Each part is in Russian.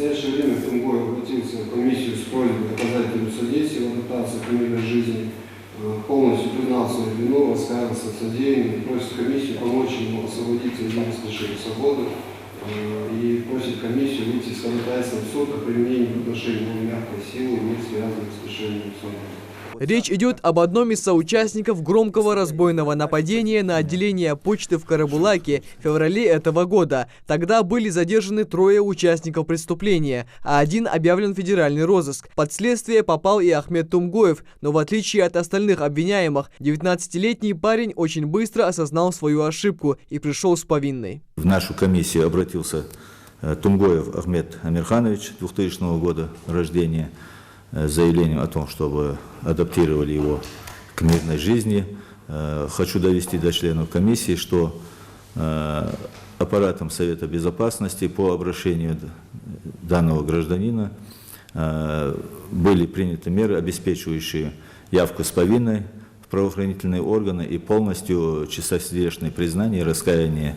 настоящее время Тумгоев обратился в комиссию с просьбой оказать ему содействие в адаптации к мирной жизни, полностью признал свою вину, раскаялся в содеянном, просит комиссию помочь ему освободиться из лишения свободы и просит комиссию выйти с ходатайством в суд о применении в отношении мягкой силы, не связанной с лишением свободы. Речь идет об одном из соучастников громкого разбойного нападения на отделение почты в Карабулаке в феврале этого года. Тогда были задержаны 3 участников преступления, а 1 объявлен в федеральный розыск. Под следствие попал и Ахмед Тумгоев, но в отличие от остальных обвиняемых, 19-летний парень очень быстро осознал свою ошибку и пришел с повинной. В нашу комиссию обратился Тумгоев Ахмед Амирханович, 2000 года рождения, с заявлением о том, чтобы адаптировали его к мирной жизни. Хочу довести до членов комиссии, что аппаратом Совета Безопасности по обращению данного гражданина были приняты меры, обеспечивающие явку с повинной в правоохранительные органы и полностью чистосердечное признание и раскаяние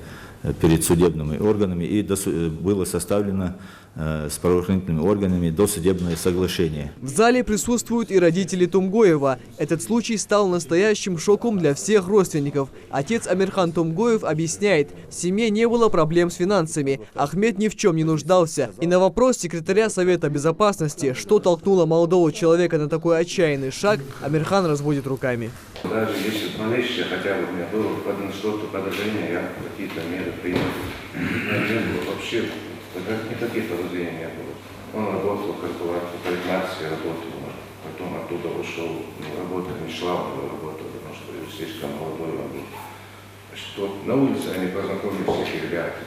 перед судебными органами, и было составлено с правоохранительными органами досудебное соглашение. В зале присутствуют и родители Тумгоева. Этот случай стал настоящим шоком для всех родственников. Отец Амирхан Тумгоев объясняет, в семье не было проблем с финансами. Ахмед ни в чем не нуждался. И на вопрос секретаря Совета Безопасности, что толкнуло молодого человека на такой отчаянный шаг, Амирхан разводит руками. Даже если малейшее хотя бы у меня было что-то подозрение, я какие-то меры принял. Не было вообще никаких подозрений не было. Он работал как бы в парикмахерской, работал, потом оттуда ушел, работа не шла, он работал, потому что слишком молодой он был. Что на улице они познакомились с этими ребятами.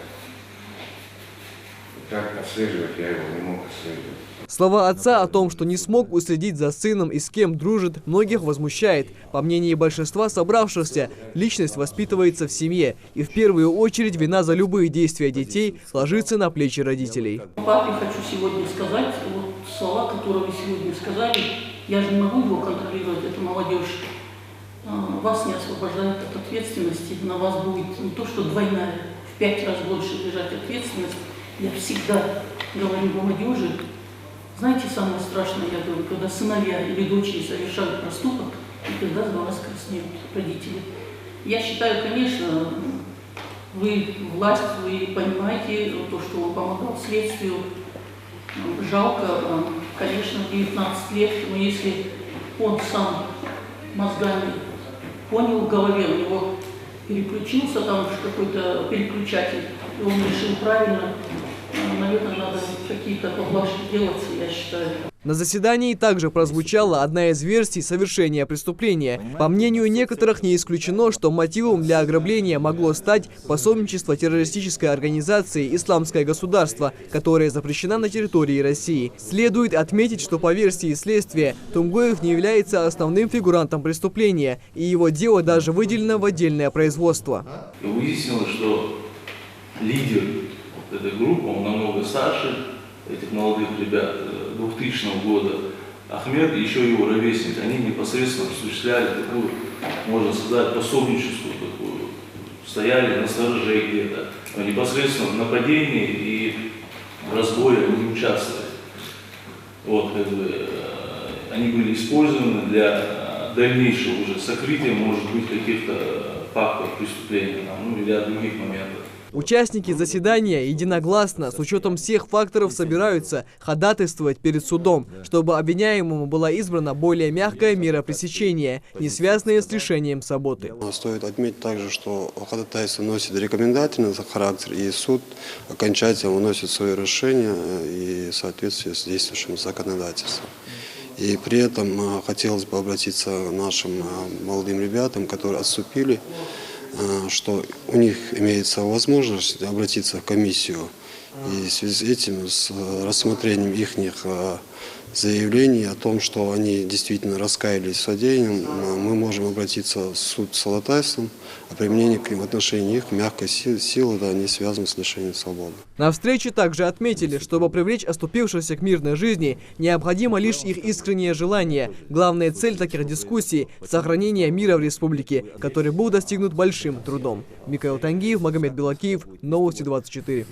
Как отслеживать, я его не мог отслеживать. Слова отца о том, что не смог уследить за сыном и с кем дружит, многих возмущает. По мнению большинства собравшихся, личность воспитывается в семье. И в первую очередь вина за любые действия детей ложится на плечи родителей. Папе хочу сегодня сказать, вот слова, которые вы сегодня сказали, я же не могу его контролировать, это молодежь. Вас не освобождает от ответственности, на вас будет не то что двойная, в 5 раз больше лежать ответственность. Я всегда говорю молодежи, знаете, самое страшное, я говорю, когда сыновья или дочери совершают проступок, и когда за вас краснеют родители. Я считаю, конечно, вы власть, вы понимаете то, что он помогал следствию. Жалко, конечно, 19 лет, но если он сам мозгами понял в голове, у него переключился там какой-то переключатель, и он решил правильно, наверное, надо какие-то поблажки делать, я считаю. На заседании также прозвучала одна из версий совершения преступления. По мнению некоторых, не исключено, что мотивом для ограбления могло стать пособничество террористической организации «Исламское государство», которая запрещена на территории России. Следует отметить, что по версии следствия Тумгоев не является основным фигурантом преступления, и его дело даже выделено в отдельное производство. Выяснилось, что лидер этой группы, он намного старше этих молодых ребят, 2000 года. Ахмед и еще его ровесник, они непосредственно осуществляли такую, можно сказать, пособническую такую, стояли на стороже где-то, непосредственно в нападении и в разбое не участвовали. Вот, как бы, они были использованы для дальнейшего уже сокрытия, может быть, каких-то фактов преступления, ну, или других моментов. Участники заседания единогласно, с учетом всех факторов, собираются ходатайствовать перед судом, чтобы обвиняемому была избрана более мягкая мера пресечения, не связанная с лишением свободы. Стоит отметить также, что ходатайство носит рекомендательный характер, и суд окончательно выносит свое решение и в соответствии с действующим законодательством. И при этом хотелось бы обратиться к нашим молодым ребятам, которые отступили, что у них имеется возможность обратиться в комиссию, и в связи с этим, с рассмотрением их заявлений о том, что они действительно раскаялись в содеянном, мы можем обратиться в суд с ходатайством о применении в отношении их мягкой силы, да, не связанной с лишением свободы. На встрече также отметили, чтобы привлечь оступившихся к мирной жизни, необходимо лишь их искреннее желание. Главная цель таких дискуссий – сохранение мира в республике, который был достигнут большим трудом. Михаил Тангиев, Магомед Белакиев, Новости 24.